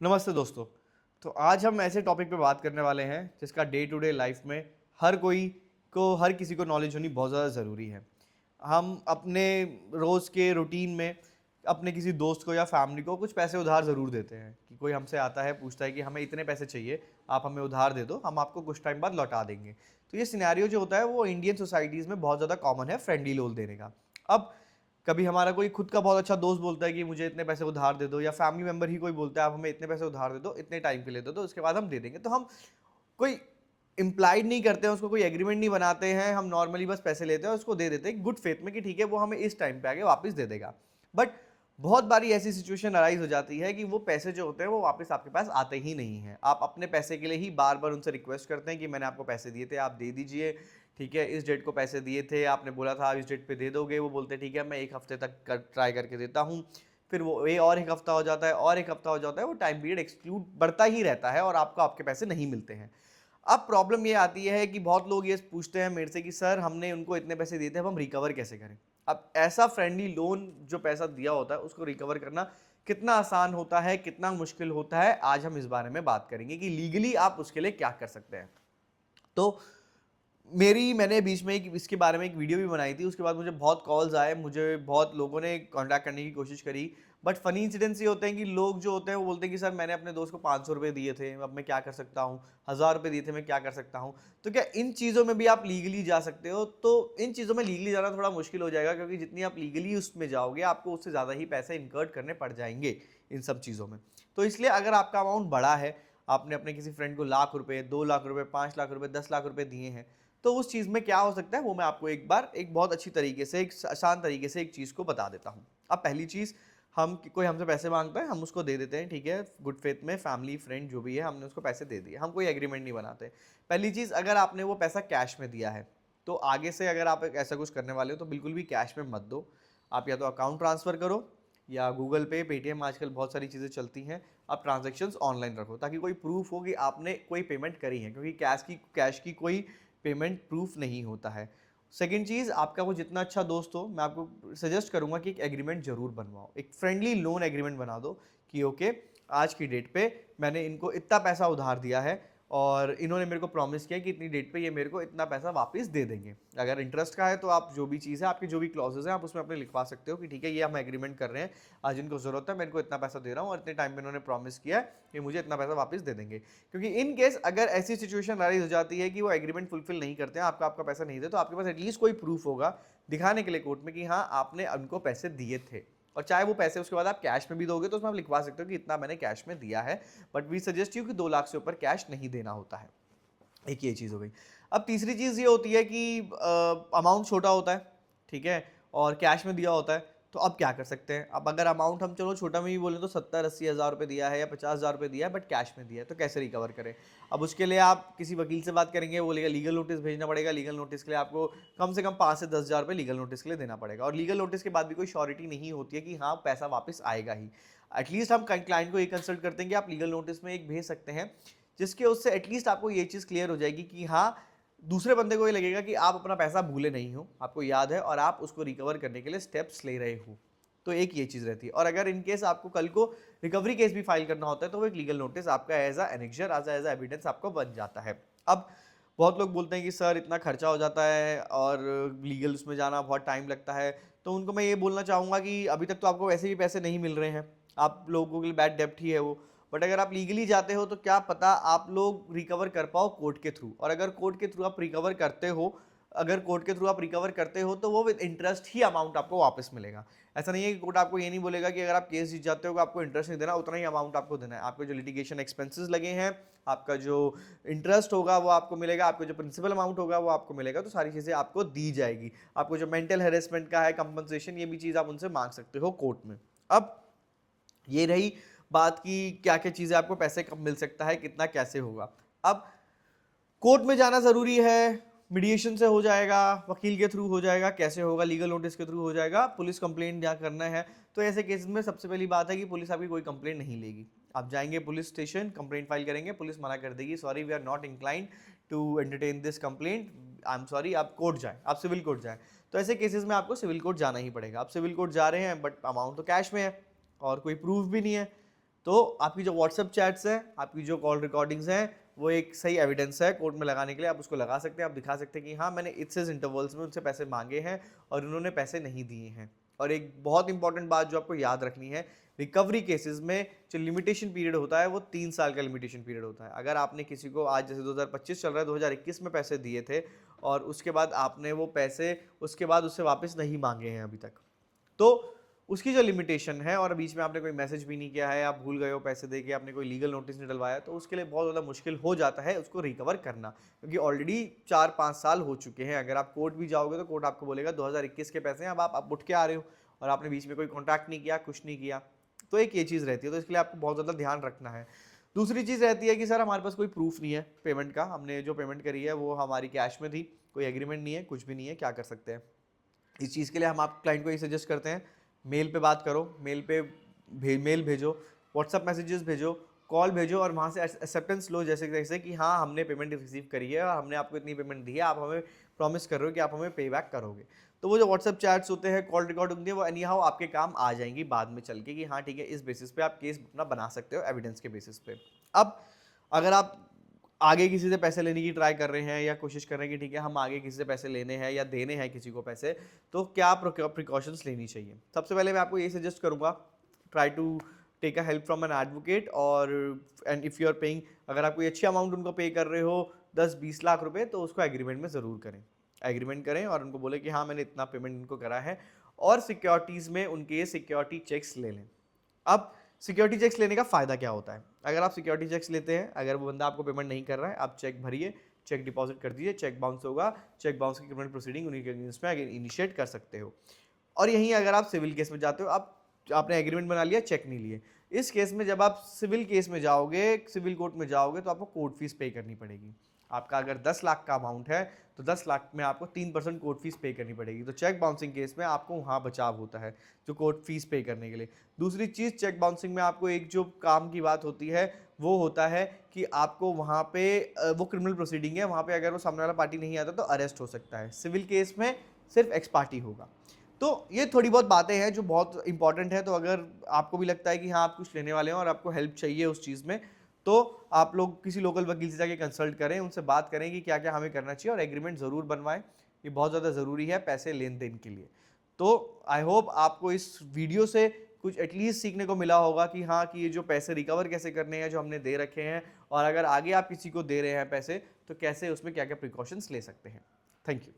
नमस्ते दोस्तों। तो आज हम ऐसे टॉपिक पे बात करने वाले हैं जिसका डे टू डे लाइफ में हर किसी को नॉलेज होनी बहुत ज़्यादा ज़रूरी है। हम अपने रोज़ के रूटीन में अपने किसी दोस्त को या फैमिली को कुछ पैसे उधार ज़रूर देते हैं कि कोई हमसे आता है, पूछता है कि हमें इतने पैसे चाहिए, आप हमें उधार दे दो, हम आपको कुछ टाइम बाद लौटा देंगे। तो ये सिनेरियो जो होता है वो इंडियन सोसाइटीज़ में बहुत ज़्यादा कॉमन है फ्रेंडली लोन देने का। अब कभी हमारा कोई खुद का बहुत अच्छा दोस्त बोलता है कि मुझे इतने पैसे उधार दे दो, या फैमिली मेंबर ही कोई बोलता है आप हमें इतने पैसे उधार दे दो, इतने टाइम के लिए दे दो, उसके बाद हम दे देंगे। तो हम कोई इम्प्लाइड नहीं करते हैं, उसको कोई एग्रीमेंट नहीं बनाते हैं, हम नॉर्मली बस पैसे लेते हैं और उसको दे देते हैं गुड फेथ में कि ठीक है वो हमें इस टाइम पे आके वापस दे देगा। बट बहुत बारी ऐसी सिचुएशन अराइज हो जाती है कि वो पैसे जो होते हैं वो वापस आपके पास आते ही नहीं हैं। आप अपने पैसे के लिए ही बार बार उनसे रिक्वेस्ट करते हैं कि मैंने आपको पैसे दिए थे, आप दे दीजिए, ठीक है, इस डेट को पैसे दिए थे, आपने बोला था आप इस डेट पे दे दोगे। वो बोलते हैं ठीक है मैं एक हफ्ते तक ट्राई करके देता हूँ। फिर वो ये और एक हफ्ता हो जाता है और एक हफ्ता हो जाता है, वो टाइम पीरियड एक्सक्लूड बढ़ता ही रहता है और आपको आपके पैसे नहीं मिलते हैं। अब प्रॉब्लम ये आती है कि बहुत लोग ये पूछते हैं मेरे से कि सर हमने उनको इतने पैसे दिए थे, अब हम रिकवर कैसे करें। अब ऐसा फ्रेंडली लोन जो पैसा दिया होता है उसको रिकवर करना कितना आसान होता है, कितना मुश्किल होता है, आज हम इस बारे में बात करेंगे कि लीगली आप उसके लिए क्या कर सकते हैं। तो मैंने बीच में एक इसके बारे में एक वीडियो भी बनाई थी, उसके बाद मुझे बहुत कॉल्स आए, मुझे बहुत लोगों ने कांटेक्ट करने की कोशिश करी। बट फनी इंसिडेंट्स ये होते हैं कि लोग जो होते हैं वो बोलते हैं कि सर मैंने अपने दोस्त को 500 रुपये दिए थे, अब मैं क्या कर सकता हूँ, 1000 रुपये दिए थे, मैं क्या कर सकता हूँ। तो क्या इन चीज़ों में भी आप लीगली जा सकते हो? तो इन चीज़ों में लीगली जाना थोड़ा मुश्किल हो जाएगा, क्योंकि जितनी आप लीगली उसमें जाओगे आपको उससे ज़्यादा ही पैसे इनकर्ट करने पड़ जाएंगे इन सब चीज़ों में। तो इसलिए अगर आपका अमाउंट बड़ा है, आपने अपने किसी फ्रेंड को लाख रुपए, 2 लाख रुपए, 5 लाख रुपए, 10 लाख रुपए दिए हैं, तो उस चीज़ में क्या हो सकता है वो मैं आपको एक बार एक बहुत अच्छी तरीके से, एक आसान तरीके से एक चीज़ को बता देता हूँ। अब पहली चीज़, हम कोई हमसे पैसे मांगता है, हम उसको दे देते हैं, ठीक है, गुड फेथ में, फैमिली फ्रेंड जो भी है, हमने उसको पैसे दे दिए, हम कोई एग्रीमेंट नहीं बनाते। पहली चीज़, अगर आपने वो पैसा कैश में दिया है तो आगे से अगर आप ऐसा कुछ करने वाले हो तो बिल्कुल भी कैश में मत दो। आप या तो अकाउंट ट्रांसफ़र करो, या गूगल पे, पेटीएम, आजकल बहुत सारी चीज़ें चलती हैं, आप ट्रांजेक्शन्स ऑनलाइन रखो ताकि कोई प्रूफ हो कि आपने कोई पेमेंट करी है, क्योंकि कैश की कोई पेमेंट प्रूफ नहीं होता है। सेकंड चीज़, आपका वो जितना अच्छा दोस्त हो, मैं आपको सजेस्ट करूंगा कि एक एग्रीमेंट जरूर बनवाओ, एक फ्रेंडली लोन एग्रीमेंट बना दो कि ओके आज की डेट पे मैंने इनको इतना पैसा उधार दिया है और इन्होंने मेरे को प्रॉमिस किया कि इतनी डेट पे ये मेरे को इतना पैसा वापस दे देंगे। अगर इंटरेस्ट का है तो आप जो भी चीज़ है, आपकी जो भी क्लॉजेज हैं, आप उसमें अपने लिखवा सकते हो कि ठीक है ये हम एग्रीमेंट कर रहे हैं, आज इनको ज़रूरत है, मैं इनको इतना पैसा दे रहा हूँ और इतने टाइम में इन्होंने प्रॉमिस किया है कि मुझे इतना पैसा वापस दे देंगे। क्योंकि इन केस अगर ऐसी सिचुएशन राइज हो जाती है कि वो एग्रीमेंट फुलफिल नहीं करते हैं, आपका आपका पैसा नहीं दे, तो आपके पास एटलीस्ट कोई प्रूफ होगा दिखाने के लिए कोर्ट में कि हाँ आपने उनको पैसे दिए थे। और चाहे वो पैसे उसके बाद आप कैश में भी दोगे तो उसमें आप लिखवा सकते हो कि इतना मैंने कैश में दिया है, बट वी सजेस्ट यू कि 2 लाख से ऊपर कैश नहीं देना होता है। एक ये चीज़ हो गई। अब तीसरी चीज़ ये होती है कि अमाउंट छोटा होता है, ठीक है, और कैश में दिया होता है, तो अब क्या कर सकते हैं। अब अगर अमाउंट हम चलो छोटा में भी बोलें तो 70-80 हज़ार रुपये दिया है या 50 हज़ार रुपये दिया है, बट कैश में दिया है, तो कैसे रिकवर करें। अब उसके लिए आप किसी वकील से बात करेंगे, वो बोलेगा लीगल नोटिस भेजना पड़ेगा, लीगल नोटिस के लिए आपको कम से कम 5 से 10 हज़ार रुपये लीगल नोटिस के लिए देना पड़ेगा, और लीगल नोटिस के बाद भी कोई श्योरिटी नहीं होती है कि हाँ पैसा वापस आएगा ही। एटलीस्ट हम क्लाइंट को ये कंसल्ट करते हैं कि आप लीगल नोटिस में एक भेज सकते हैं, जिसके उससे एटलीस्ट आपको ये चीज़ क्लियर हो जाएगी कि हाँ दूसरे बंदे को ये लगेगा कि आप अपना पैसा भूले नहीं हो, आपको याद है और आप उसको रिकवर करने के लिए स्टेप्स ले रहे हो। तो एक ये चीज़ रहती है। और अगर इन केस आपको कल को रिकवरी केस भी फाइल करना होता है तो वो एक लीगल नोटिस आपका as a annexure, as a evidence आपको बन जाता है। अब बहुत लोग बोलते हैं कि सर इतना खर्चा हो जाता है और लीगल उसमें जाना बहुत टाइम लगता है, तो उनको मैं ये बोलना चाहूँगा कि अभी तक तो आपको वैसे भी पैसे नहीं मिल रहे हैं, आप लोगों के लिए बैड डेप्ट ही है वो। बट अगर आप लीगली जाते हो तो क्या पता आप लोग रिकवर कर पाओ कोर्ट के थ्रू, और अगर कोर्ट के थ्रू आप रिकवर करते हो, अगर कोर्ट के थ्रू आप रिकवर करते हो तो वो विद इंटरेस्ट ही अमाउंट आपको वापस मिलेगा। ऐसा नहीं है कि कोर्ट आपको ये नहीं बोलेगा कि अगर आप केस जीत जाते हो तो आपको इंटरेस्ट नहीं देना, उतना ही अमाउंट आपको देना है। आपके जो लिटिगेशन एक्सपेंसेस लगे हैं, आपका जो इंटरेस्ट होगा वो आपको मिलेगा, आपको जो प्रिंसिपल अमाउंट होगा वो आपको मिलेगा, तो सारी चीज़ें आपको दी जाएगी। आपको जो मेंटल हेरेसमेंट का है कंपनसेशन, ये भी चीज़ आप उनसे मांग सकते हो कोर्ट में। अब ये रही बात की क्या क्या चीज़ें आपको पैसे कब मिल सकता है, कितना कैसे होगा। अब कोर्ट में जाना ज़रूरी है, मीडिएशन से हो जाएगा, वकील के थ्रू हो जाएगा, कैसे होगा, लीगल नोटिस के थ्रू हो जाएगा, पुलिस कंप्लेंट जहाँ करना है। तो ऐसे केसेस में सबसे पहली बात है कि पुलिस आपकी कोई कंप्लेंट नहीं लेगी। आप जाएंगे पुलिस स्टेशन, कंप्लेंट फाइल करेंगे, पुलिस मना कर देगी, sorry we are not inclined to entertain this complaint, I am sorry, आप कोर्ट जाएं, आप सिविल कोर्ट जाएं। तो ऐसे केसेस में आपको सिविल कोर्ट जाना ही पड़ेगा। आप सिविल कोर्ट जा रहे हैं बट अमाउंट तो कैश में है और कोई प्रूफ भी नहीं है, तो आपकी जो व्हाट्सएप चैट्स हैं, आपकी जो कॉल रिकॉर्डिंग्स हैं, वो एक सही एविडेंस है कोर्ट में लगाने के लिए। आप उसको लगा सकते हैं, आप दिखा सकते हैं कि हाँ मैंने इस इंटरवल्स में उनसे पैसे मांगे हैं और उन्होंने पैसे नहीं दिए हैं। और एक बहुत इंपॉर्टेंट बात जो आपको याद रखनी है, रिकवरी केसेस में जो लिमिटेशन पीरियड होता है वो 3 साल का लिमिटेशन पीरियड होता है। अगर आपने किसी को आज जैसे 2025 चल रहा है, 2021 में पैसे दिए थे और उसके बाद आपने वो पैसे उसके बाद उससे वापस नहीं मांगे हैं अभी तक, तो उसकी जो लिमिटेशन है और बीच में आपने कोई मैसेज भी नहीं किया है, आप भूल गए हो पैसे दे के, आपने कोई लीगल नोटिस नहीं डलवाया, तो उसके लिए बहुत ज़्यादा मुश्किल हो जाता है उसको रिकवर करना, क्योंकि ऑलरेडी 4-5 साल हो चुके हैं। अगर आप कोर्ट भी जाओगे तो कोर्ट आपको बोलेगा 2021 के पैसे हैं, अब आप उठ के आ रहे हो और आपने बीच में कोई कॉन्टैक्ट नहीं किया, कुछ नहीं किया। तो एक ये चीज़ रहती है, तो इसके लिए आपको बहुत ज़्यादा ध्यान रखना है। दूसरी चीज़ रहती है कि सर हमारे पास कोई प्रूफ नहीं है पेमेंट का, हमने जो पेमेंट करी है वो हमारी कैश में थी, कोई एग्रीमेंट नहीं है, कुछ भी नहीं है, क्या कर सकते हैं। इस चीज़ के लिए हम आप क्लाइंट को ये सजेस्ट करते हैं, मेल पे बात करो, मेल पे मेल भेजो, व्हाट्सअप मैसेजेस भेजो, कॉल भेजो और वहाँ से एक्सेप्टेंस लो, जैसे जैसे कि हाँ हमने पेमेंट रिसीव करी है और हमने आपको इतनी पेमेंट दी है, आप हमें प्रॉमिस कर रहे हो कि आप हमें पे बैक करोगे। तो वो जो व्हाट्सअप चैट्स होते हैं, कॉल रिकॉर्ड होती है, वो एनी हाउ आपके काम आ जाएंगी बाद में चल के कि हाँ ठीक है, इस बेसिस पे आप केस अपना बना सकते हो एविडेंस के बेसिस पे। अब अगर आप आगे किसी से पैसे लेने की ट्राई कर रहे हैं या कोशिश कर रहे हैं कि ठीक है हम आगे किसी से पैसे लेने हैं या देने हैं किसी को पैसे, तो क्या प्रिकॉशंस लेनी चाहिए। सबसे पहले मैं आपको ये सजेस्ट करूंगा, try to take a help from an advocate, और and if you are paying, अगर आप कोई अच्छी अमाउंट उनको पे कर रहे हो 10-20 लाख रुपए, तो उसको एग्रीमेंट में ज़रूर करें, एग्रीमेंट करें और उनको बोले कि हाँ मैंने इतना पेमेंट इनको करा है, और सिक्योरिटीज़ में उनके ये सिक्योरिटी चेक्स ले लें। अब सिक्योरिटी चेक्स लेने का फ़ायदा क्या होता है, अगर आप सिक्योरिटी चेक्स लेते हैं, अगर वो बंदा आपको पेमेंट नहीं कर रहा है, आप चेक भरिए, चेक डिपॉजिट कर दीजिए, चेक बाउंस होगा, चेक बाउंस की क्रिमिनल प्रोसीडिंग उन्हीं के अगेंस्ट में इनिशिएट कर सकते हो। और यहीं अगर आप सिविल केस में जाते हो, आपने एग्रीमेंट बना लिया, चेक नहीं लिए, इस केस में जब आप सिविल केस में जाओगे, सिविल कोर्ट में जाओगे, तो आपको कोर्ट फीस पे करनी पड़ेगी। आपका अगर 10 लाख का अमाउंट है तो 10 लाख में आपको 3% कोर्ट फीस पे करनी पड़ेगी। तो चेक बाउंसिंग केस में आपको वहाँ बचाव होता है जो कोर्ट फीस पे करने के लिए। दूसरी चीज़, चेक बाउंसिंग में आपको एक जो काम की बात होती है वो होता है कि आपको वहाँ पे वो क्रिमिनल प्रोसीडिंग है, वहाँ पे अगर वो सामने वाला पार्टी नहीं आता तो अरेस्ट हो सकता है। सिविल केस में सिर्फ एक्स पार्टी होगा। तो ये थोड़ी बहुत बातें हैं जो बहुत इंपॉर्टेंट है। तो अगर आपको भी लगता है कि हाँ आप कुछ लेने वाले हैं और आपको हेल्प चाहिए उस चीज़ में, तो आप लोग किसी लोकल वकील से जाके कंसल्ट करें, उनसे बात करें कि क्या क्या हमें करना चाहिए, और एग्रीमेंट ज़रूर बनवाएं, ये बहुत ज़्यादा ज़रूरी है पैसे लेन देन के लिए। तो आई होप आपको इस वीडियो से कुछ एटलीस्ट सीखने को मिला होगा कि हाँ कि ये जो पैसे रिकवर कैसे करने हैं जो हमने दे रखे हैं, और अगर आगे आप किसी को दे रहे हैं पैसे तो कैसे उसमें क्या क्या प्रिकॉशंस ले सकते हैं। Thank you.